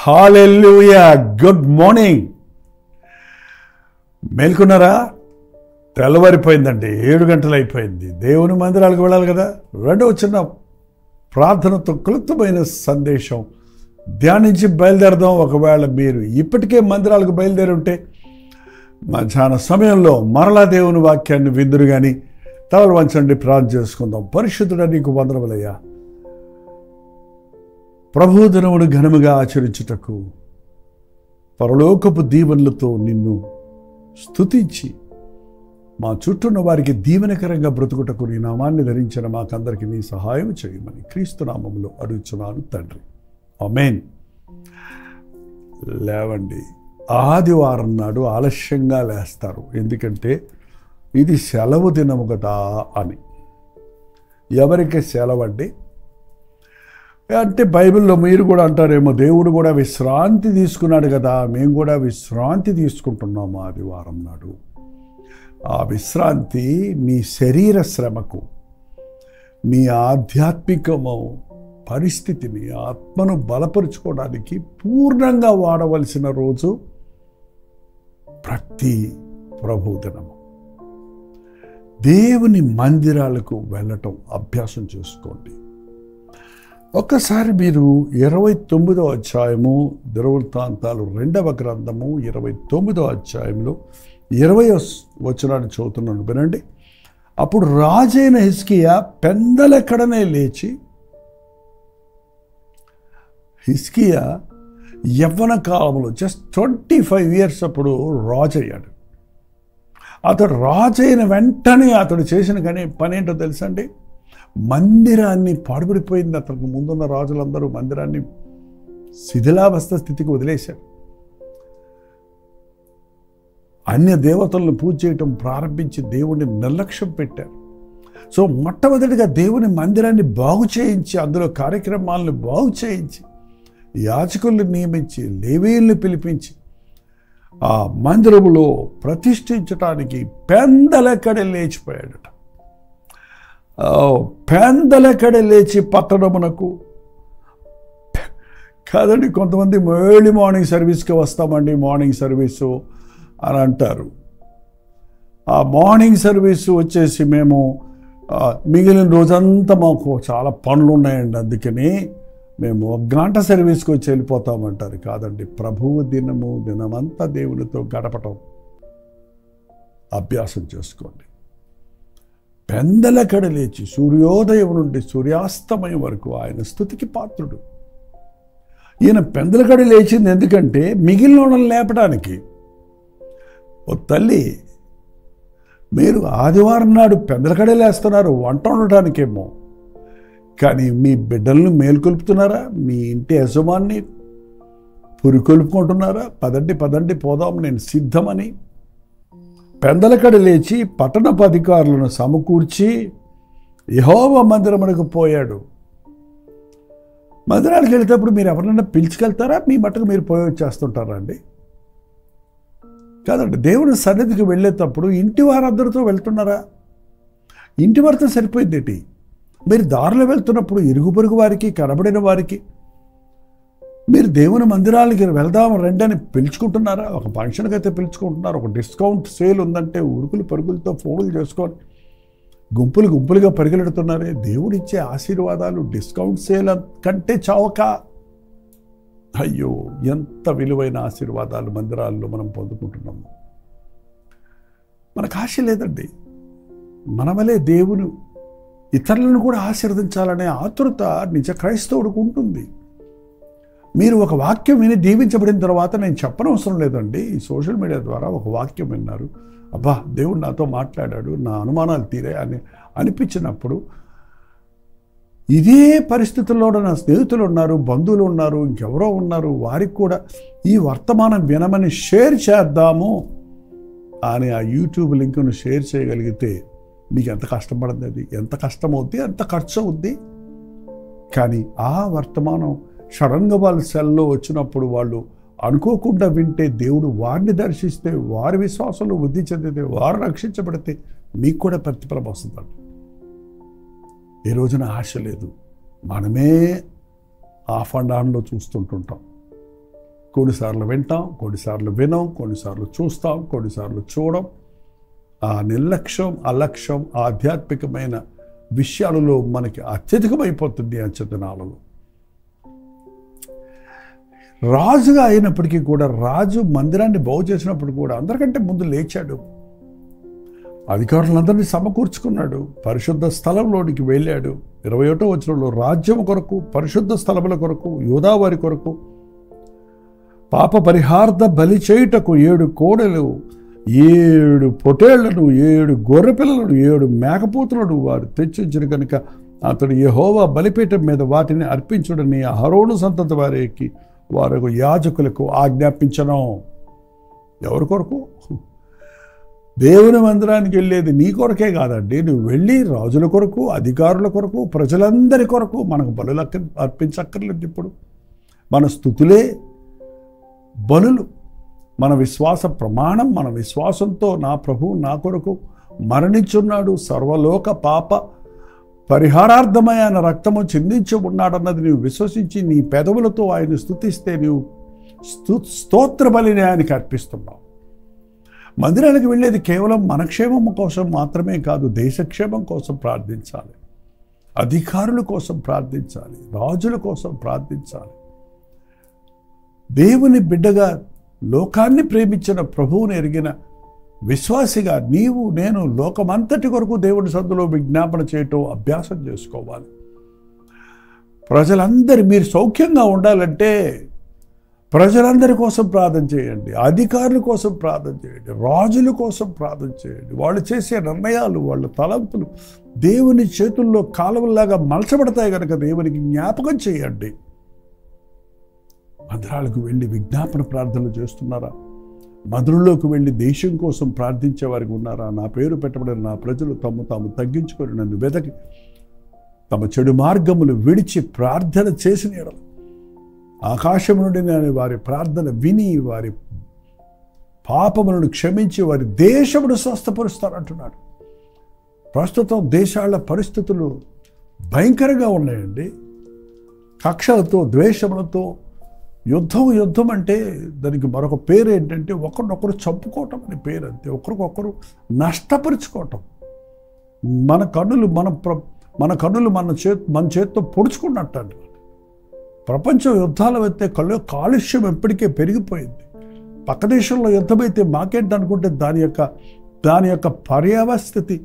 హల్లెలూయా. Good morning. మేల్కొన్నారా? తెల్లవారిపోయిందండి, 7 గంటలు అయిపోయింది. దేవుని మందిరాలకు వెళ్ళాలి కదా. రెండవ చిన్న ప్రార్థనతో క్లుప్తమైన సందేశం ధ్యానించి బయలుదేరదాం. ఒకవేళ మీరు ఇప్పటికే మందిరాలకు బయలుదేరి ఉంటే మధ్యాహ్న సమయంలో మరలా దేవుని వాక్యాన్ని విందురు కానీ తలలు వంచండి, ప్రార్థన చేసుకుందాం. పరిశుద్ధుడా, నీకు వందనములయ్యా. ప్రభు దినమును ఘనముగా ఆచరించుటకు పరలోకపు దీవెనలతో నిన్ను స్తుతించి మా చుట్టూన్న వారికి దీవెనకరంగా బ్రతుకుటకు నీ నామాన్ని ధరించిన మాకందరికీ నీ సహాయం చేయమని క్రీస్తు నామములో అడుగుచున్నాను తండ్రి, ఆమేన్. లేవండి. ఆదివారం నాడు ఆలస్యంగా లేస్తారు, ఎందుకంటే ఇది సెలవు దినము కదా అని. ఎవరికి సెలవు అండి అంటే బైబిల్లో మీరు కూడా అంటారేమో, దేవుడు కూడా విశ్రాంతి తీసుకున్నాడు కదా, మేము కూడా విశ్రాంతి తీసుకుంటున్నాము ఆదివారం నాడు. ఆ విశ్రాంతి మీ శరీర శ్రమకు, మీ ఆధ్యాత్మికము పరిస్థితిని, ఆత్మను బలపరుచుకోవడానికి పూర్ణంగా వాడవలసిన రోజు ప్రతి ప్రభుదినము. దేవుని మందిరాలకు వెళ్ళటం అభ్యాసం చేసుకోండి. ఒక్కసారి మీరు 29వ అధ్యాయము దినవృత్తాంతాలు 2వ గ్రంథము 29వ అధ్యాయంలో 20వ వచనాన్ని చదువుతున్నాను, వినండి. అప్పుడు రాజైన హిజ్కియా పెందలెక్కడనే లేచి, హిజ్కియా యవ్వన కాలంలో జస్ట్ 25 years అప్పుడు రాజు అయ్యాడు. అతడు రాజైన వెంటనే అతడు చేసిన కానీ పని ఏంటో తెలుసండి, మందిరాన్ని పాడుపడిపోయింది. అతనికి ముందున్న రాజులందరూ మందిరాన్ని శిథిలావస్థ స్థితికి వదిలేశారు. అన్య దేవతలను పూజ చేయటం ప్రారంభించి దేవుణ్ణి నిర్లక్ష్యం పెట్టారు. సో మొట్టమొదటిగా దేవుని మందిరాన్ని బాగు చేయించి, అందులో కార్యక్రమాలను బాగు చేయించి, యాజకుల్ని నియమించి, లేవీయుల్ని పిలిపించి ఆ మందిరములో ప్రతిష్ఠించటానికి పెందలెక్కడే లేచిపోయాడట. పెందలెక్కడే లేచి పట్టణమునకు కాదండి, కొంతమంది ఎర్లీ మార్నింగ్ సర్వీస్కి వస్తామండి, మార్నింగ్ సర్వీసు అని అంటారు. ఆ మార్నింగ్ సర్వీసు వచ్చేసి మేము మిగిలిన రోజంతా మాకు చాలా పనులు ఉన్నాయండి, అందుకని మేము 1 గంట సర్వీస్కి వచ్చి వెళ్ళిపోతామంటారు. కాదండి, ప్రభువు దినమంతా దేవునితో గడపటం అభ్యాసం చేసుకోండి. పెందలెక్కడ లేచి సూర్యోదయం నుండి సూర్యాస్తమయం వరకు ఆయన స్తుతికి పాత్రుడు. ఈయన పెందలకడ లేచింది ఎందుకంటే మిగిలిన వాళ్ళని లేపడానికి. ఓ తల్లి, మీరు ఆదివారం నాడు పెందలకడే లేస్తున్నారు వంట ఉండటానికేమో, కానీ మీ బిడ్డలను మేల్కొల్పుతున్నారా? మీ ఇంటి యజమాన్ని పురికొల్పుకుంటున్నారా? పదండి పోదాం, నేను సిద్ధమని పెందలకడ లేచి పట్టణపు అధికారులను సమకూర్చి యెహోవా మందిరమునకు పోయాడు. మందిరానికి వెళ్తేప్పుడు మీరు ఎవరినైనా పిలుచుకెళ్తారా? మీ మట్టుకు మీరు పోయి వచ్చేస్తుంటారా అండి? కాదండి, దేవుని సన్నిధికి వెళ్ళేటప్పుడు ఇంటి వారందరితో వెళ్తున్నారా? ఇంటి వారితో సరిపోయిందేంటి? మీరు దారిలో వెళ్తున్నప్పుడు ఇరుగు పొరుగు వారికి, కనబడిన వారికి మీరు దేవుని మందిరాలకి వెళ్దాం రండి అని పిలుచుకుంటున్నారా? ఒక ఫంక్షన్కి అయితే పిలుచుకుంటున్నారు, ఒక డిస్కౌంట్ సేల్ ఉందంటే ఉరుకులు పరుగులతో ఫోన్లు చేసుకొని గుంపులుగా పరిగెడుతున్నారే. దేవుడిచ్చే ఆశీర్వాదాలు డిస్కౌంట్ సేల్ కంటే చౌక. అయ్యో, ఎంత విలువైన ఆశీర్వాదాలు మందిరాల్లో మనం పొందుకుంటున్నాము. మనకు ఆశ లేదండి. మన వలే దేవుని ఇతరులను కూడా ఆశీర్వదించాలనే ఆతృత నిజ క్రైస్తవుడికి ఉంటుంది. మీరు ఒక వాక్యం విని దీవించబడిన తర్వాత, నేను చెప్పనవసరం లేదండి, ఈ సోషల్ మీడియా ద్వారా ఒక వాక్యం విన్నారు, అబ్బా దేవుడు నాతో మాట్లాడాడు, నా అనుమానాలు తీరాయి అని అనిపించినప్పుడు, ఇదే పరిస్థితుల్లో నా స్నేహితులు ఉన్నారు, బంధువులు ఉన్నారు, ఇంకెవరో ఉన్నారు, వారికి కూడా ఈ వర్తమానం వినమని షేర్ చేద్దాము అని ఆ యూట్యూబ్ లింక్ను షేర్ చేయగలిగితే మీకు ఎంత కష్టపడింది, అది ఎంత కష్టమవుద్ది, ఎంత ఖర్చు అవుద్ది. కానీ ఆ వర్తమానం సడన్గా వాళ్ళ సెల్లో వచ్చినప్పుడు వాళ్ళు అనుకోకుండా వింటే, దేవుడు వారిని దర్శిస్తే, వారి విశ్వాసంలో వృద్ధి చెందితే, వారు రక్షించబడితే మీకు కూడా ప్రతిఫలం వస్తుందండి. ఈ రోజున ఆశ లేదు, మనమే ఆఫ్ అండ్ ఆన్లో చూస్తుంటుంటాం. కొన్నిసార్లు వింటాం, కొన్నిసార్లు వినం, కొన్నిసార్లు చూస్తాం, కొన్నిసార్లు చూడం. ఆ నిర్లక్ష్యం, అలక్ష్యం ఆధ్యాత్మికమైన విషయాలలో మనకి అత్యధికమైపోతుంది అంచనాలలో. రాజుగా అయినప్పటికీ కూడా, రాజు మందిరాన్ని బాగు చేసినప్పుడు కూడా అందరికంటే ముందు లేచాడు, అధికారులందరినీ సమకూర్చుకున్నాడు, పరిశుద్ధ స్థలంలోనికి వెళ్ళాడు. 21వ వచనంలో రాజ్యం కొరకు, పరిశుద్ధ స్థలముల కొరకు, యూదా వారి కొరకు పాప పరిహార్థ బలి చేయుటకు 7 కోడెలు, 7 పొటేళ్లను, 7 గొర్రెపిల్లలను, 7 మేకపోతులను వారు తెచ్చించరు కనుక అతడు యెహోవా బలిపీఠం మీద వాటిని అర్పించుడని అహరోను సంతతి వారికి వారు యాజకులకు ఆజ్ఞాపించను. ఎవరి కొరకు? దేవుని మందిరానికి వెళ్ళేది నీ కొరకే కాదండి. నువ్వు వెళ్ళి రాజుల కొరకు, అధికారుల కొరకు, ప్రజలందరి కొరకు. మనకు బలులు అర్పించక్కర్లేదు. ఇప్పుడు మన స్తుతులే బలులు. మన విశ్వాస ప్రమాణం, మన విశ్వాసంతో నా ప్రభువు నా కొరకు మరణించున్నాడు, సర్వలోక పాప పరిహారార్థమై ఆయన రక్తము చిందించి ఉన్నాడన్నది నీవు విశ్వసించి నీ పెదవులతో ఆయన స్తుతిస్తే నీవు స్తోత్ర బలిని ఆయనకి అర్పిస్తున్నావు. మందిరానికి వెళ్ళేది కేవలం మన క్షేమం కోసం మాత్రమే కాదు, దేశక్షేమం కోసం ప్రార్థించాలి, అధికారుల కోసం ప్రార్థించాలి, రాజుల కోసం ప్రార్థించాలి. దేవుని బిడ్డగా, లోకాన్ని ప్రేమించిన ప్రభువుని ఎరిగిన విశ్వాసిగా నీవు నేను లోకమంతటి కొరకు దేవుని సన్నిధిలో విజ్ఞాపన చేయటం అభ్యాసం చేసుకోవాలి. ప్రజలందరి మీరు సౌఖ్యంగా ఉండాలంటే ప్రజలందరి కోసం ప్రార్థన చేయండి, అధికారుల కోసం ప్రార్థన చేయండి, రాజుల కోసం ప్రార్థన చేయండి. వాళ్ళు చేసే నిర్ణయాలు, వాళ్ళ తలంపులు దేవుని చేతుల్లో కాలువల్లాగా మలచబడతాయి కనుక దేవునికి జ్ఞాపకం చేయండి. మందిరాలకు వెళ్ళి విజ్ఞాపన ప్రార్థనలు చేస్తున్నారా? మందిరంలోకి వెళ్ళి దేశం కోసం ప్రార్థించే వారికి ఉన్నారా? నా పేరు పెట్టబడిన నా ప్రజలు తాము తగ్గించుకొని నన్ను వెతకి తమ చెడు మార్గములు విడిచి ప్రార్థన చేసిన ఎడల ఆకాశం నుండి నేను వారి ప్రార్థన విని వారి పాపములను క్షమించి వారి దేశమును స్వస్థపరుస్తానంటున్నాడు. ప్రస్తుతం దేశాల పరిస్థితులు భయంకరంగా ఉన్నాయండి. కక్షలతో, ద్వేషములతో యుద్ధం అంటే దానికి మరొక పేరు ఏంటంటే ఒకరినొకరు చంపుకోవటం అని పేరు. అంతే, ఒకరికొకరు నష్టపరుచుకోవటం. మన కన్నులు మన చేతితో పొడుచుకున్నట్టు అండి. ప్రపంచం యుద్ధాల అయితే కాలుష్యం ఎప్పటికే పెరిగిపోయింది. పక్క దేశంలో యుద్ధమైతే మాకేంటనుకుంటే దాని యొక్క పర్యావస్థితి,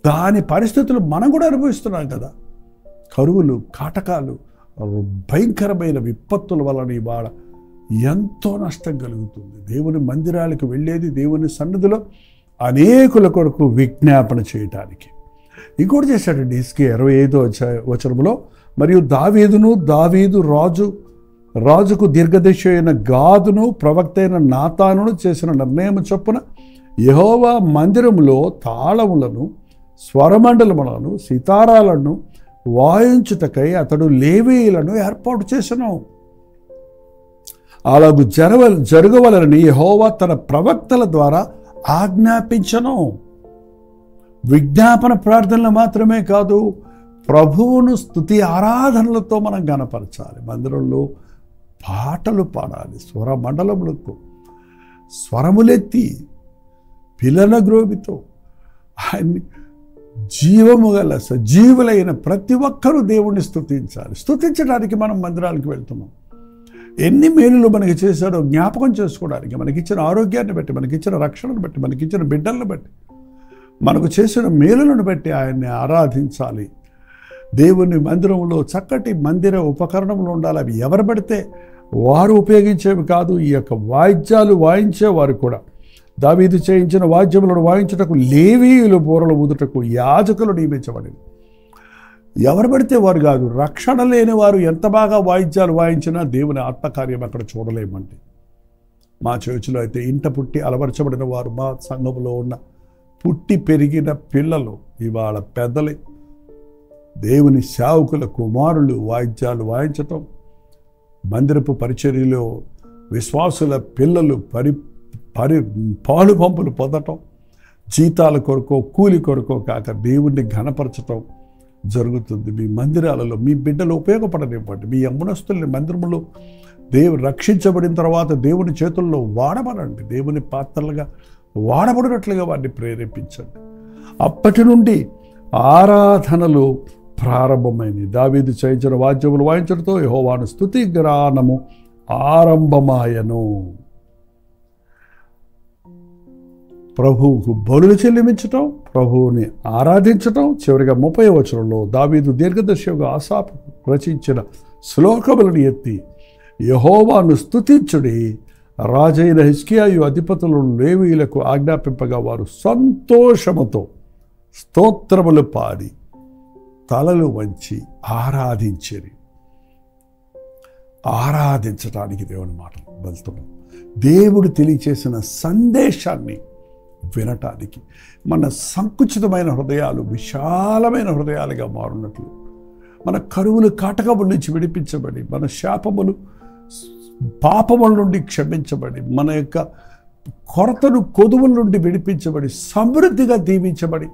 దాని పరిస్థితులు మనం కూడా అనుభవిస్తున్నాం కదా. కరువులు, కాటకాలు, భయంకరమైన విపత్తుల వలన ఇవాళ ఎంతో నష్టం కలుగుతుంది. దేవుని మందిరాలకు వెళ్ళేది దేవుని సన్నిధిలో అనేకుల కొరకు విజ్ఞాపన చేయటానికి. ఇంకోటి చేశాడండి హిజ్కియా 25వ వచనంలో, మరియు దావీదు రాజుకు దీర్ఘదర్శి అయిన గాదును ప్రవక్త అయిన నాతానును చేసిన నిర్ణయం చొప్పున యెహోవా మందిరములో తాళములను, స్వరమండలములను, సితారాలను వాయించుటకై అతడు లేవీయులను ఏర్పాటు చేసెను. అలాగూ జరగవలనని యెహోవా తన ప్రవక్తల ద్వారా ఆజ్ఞాపించను. విజ్ఞాపన ప్రార్థనలు మాత్రమే కాదు, ప్రభువును స్తుతి ఆరాధనలతో మనం గణపరచాలి. మందిరంలో పాటలు పాడాలి, స్వరమండలములతో, స్వరములెత్తి పిల్లల గ్రోవితో ఆయన్ని జీవము గల సజీవులైన ప్రతి ఒక్కరూ దేవుణ్ణి స్తుతించాలి. స్తుతించడానికి మనం మందిరాలకు వెళ్తున్నాం. ఎన్ని మేలులు మనకి చేశాడో జ్ఞాపకం చేసుకోవడానికి, మనకిచ్చిన ఆరోగ్యాన్ని బట్టి, మనకిచ్చిన రక్షణను బట్టి, మనకిచ్చిన బిడ్డలను బట్టి, మనకు చేసిన మేలులను బట్టి ఆయన్ని ఆరాధించాలి. దేవుని మందిరంలో చక్కటి మందిర ఉపకరణములు ఉండాలి. అవి ఎవరు పడితే వారు ఉపయోగించేవి కాదు. ఈ యొక్క వాయిద్యాలు వాయించేవారు కూడా, దావీదు చేయించిన వాద్యములను వాయించుటకు లేవీయులు బూరలు ఊదుటకు యాజకులు నియమించబడింది. ఎవరు పడితే వారు కాదు. రక్షణ లేని వారు ఎంత బాగా వాయిద్యాలు వాయించినా దేవుని ఆత్మకార్యం అక్కడ చూడలేమండి. మా చర్చిలో అయితే ఇంట పుట్టి అలవరచబడిన వారు, మా సంఘంలో ఉన్న పుట్టి పెరిగిన పిల్లలు ఇవాళ పెద్దలే, దేవుని సేవకుల కుమారులు వాయిద్యాలు వాయించటం, మందిరపు పరిచర్యలో విశ్వాసుల పిల్లలు పాలు పంపులు పొందటం, జీతాల కొరకో కూలి కొరకో కాక దేవుణ్ణి ఘనపరచటం జరుగుతుంది. మీ మందిరాలలో మీ బిడ్డలు ఉపయోగపడనివ్వండి. మీ యవ్వనస్తుల్ని మందిరంలో దేవుడు రక్షించబడిన తర్వాత దేవుని చేతుల్లో వాడబడండి. దేవుని పాత్రలుగా వాడబడినట్లుగా వారిని ప్రేరేపించండి. అప్పటి నుండి ఆరాధనలు ప్రారంభమైనవి. దావీదు చేయించిన వాద్యములు వాయించడంతో యెహోవాను స్తుతి గానము ఆరంభమాయను. ప్రభువుకు బలులు చెల్లించటం, ప్రభువుని ఆరాధించటం. చివరిగా 30వ వచనంలో దావీదు దీర్ఘదర్శిగా ఆసాపు రచించిన శ్లోకములను ఎత్తి యెహోవాను స్తుతించుడి, రాజైన హిజ్కియాయు అధిపతులను లేవీయులకు ఆజ్ఞాపింపగా వారు సంతోషముతో స్తోత్రములు పాడి తలలు వంచి ఆరాధించేది. ఆరాధించటానికి దేవుని మాటలు వెళ్తున్నాం. దేవుడు తెలియచేసిన సందేశాన్ని వినటానికి మన సంకుచితమైన హృదయాలు విశాలమైన హృదయాలుగా మారున్నట్లు, మన కరువులు కాటకముల నుంచి విడిపించబడి, మన శాపములు పాపముల నుండి క్షమించబడి, మన యొక్క కొరతను కొదువుల నుండి విడిపించబడి, సమృద్ధిగా దీవించబడి,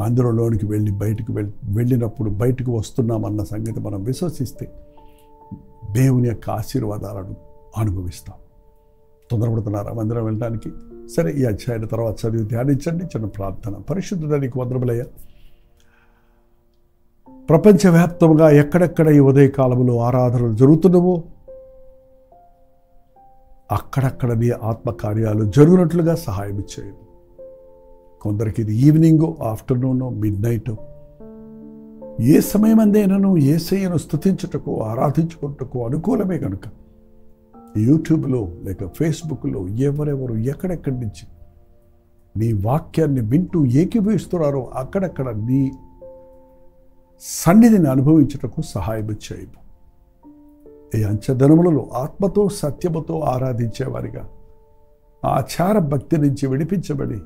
మందిరంలోనికి వెళ్ళినప్పుడు బయటకు వస్తున్నామన్న సంగతి మనం విశ్వసిస్తే దేవుని యొక్క ఆశీర్వాదాలను అనుభవిస్తాం. తొందరపడుతున్నారా మందిరం వెళ్ళడానికి? సరే, ఈ అధ్యాయం తర్వాత చదివి ధ్యానించండి. చిన్న ప్రార్థన. పరిశుద్ధుడా, నీకు వందనములయ్యా. ప్రపంచవ్యాప్తంగా ఎక్కడెక్కడ ఈ ఉదయకాలంలో ఆరాధనలు జరుగుతున్నవో అక్కడక్కడ నీ ఆత్మకార్యాలు జరుగునట్లుగా సహాయం చేయండి. కొందరికి ఇది ఈవినింగో, ఆఫ్టర్నూనో, మిడ్ నైటో, ఏ సమయం అందేనను యేసయ్యను స్తుతించుటకు ఆరాధించుకుంటకు అనుకూలమే కనుక యూట్యూబ్లో లేక ఫేస్బుక్లో ఎవరెవరు ఎక్కడెక్కడి నుంచి నీ వాక్యాన్ని వింటూ ఏకీభవిస్తున్నారో అక్కడక్కడ నీ సన్నిధిని అనుభవించుటకు సహాయం చేయము. ఈ అంచెదనములలో ఆత్మతో సత్యముతో ఆరాధించేవారిగా, ఆచార భక్తి నుంచి విడిపించబడి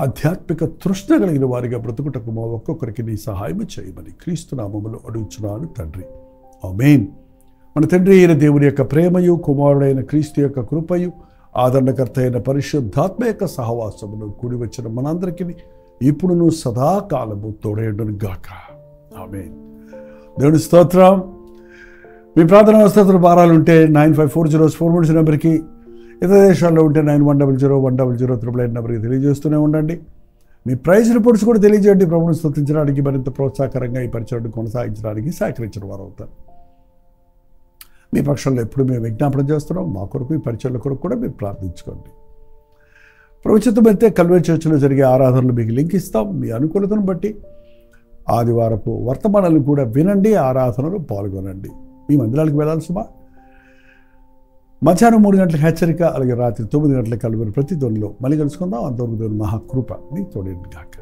ఆధ్యాత్మిక తృష్ణ కలిగిన వారిగా బ్రతుకుటకు మా ఒక్కొక్కరికి నీ సహాయం చేయమని క్రీస్తు నామములో అడుగుచున్నాను తండ్రి. ఆమేన్. మన తండ్రి అయిన దేవుని యొక్క ప్రేమయు, కుమారుడైన క్రీస్తు యొక్క కృపయు, ఆదరణకర్త అయిన పరిశుద్ధాత్మ యొక్క సహవాసమును కూడి వచ్చిన మనందరికీ ఇప్పుడును సదాకాలము తోడేయుడును గాక. ఆమేన్. దేవుని స్తోత్రం. మీ ప్రార్థన అవసరతలు భారాలు ఉంటే 9540 నెంబర్కి, ఇతర దేశాల్లో ఉంటే 91001000 నెంబర్కి తెలియజేస్తూనే ఉండండి. మీ ప్రైజ్ రిపోర్ట్స్ కూడా తెలియజేయండి. ప్రభువును స్తుతించడానికి, మరింత ప్రోత్సాహకరంగా ఈ పరిచయం కొనసాగించడానికి సహకరించిన వారు అవుతారు. మీ పక్షంలో ఎప్పుడు మేము విజ్ఞాపన చేస్తున్నాం. మా కొరకు, ఈ పరిచయాల కొరకు కూడా మీరు ప్రార్థించుకోండి. ప్రభుత్వమైతే కల్వరి చర్చిలో జరిగే ఆరాధనలు మీకు లింక్ ఇస్తాం. మీ అనుకూలతను బట్టి ఆదివారపు వర్తమానాలు కూడా వినండి, ఆరాధనలు పాల్గొనండి. మీ మందిరాలకు వెళ్ళాల్సిమా? మధ్యాహ్నం 3 గంటలకు హెచ్చరిక, అలాగే రాత్రి 9 గంటలకు కలుగురు ప్రతి ధ్వనిలో మళ్ళీ కలుసుకుందాం. అంతవరకు దేవుని మహాకృప మీకు తోడేను గాక.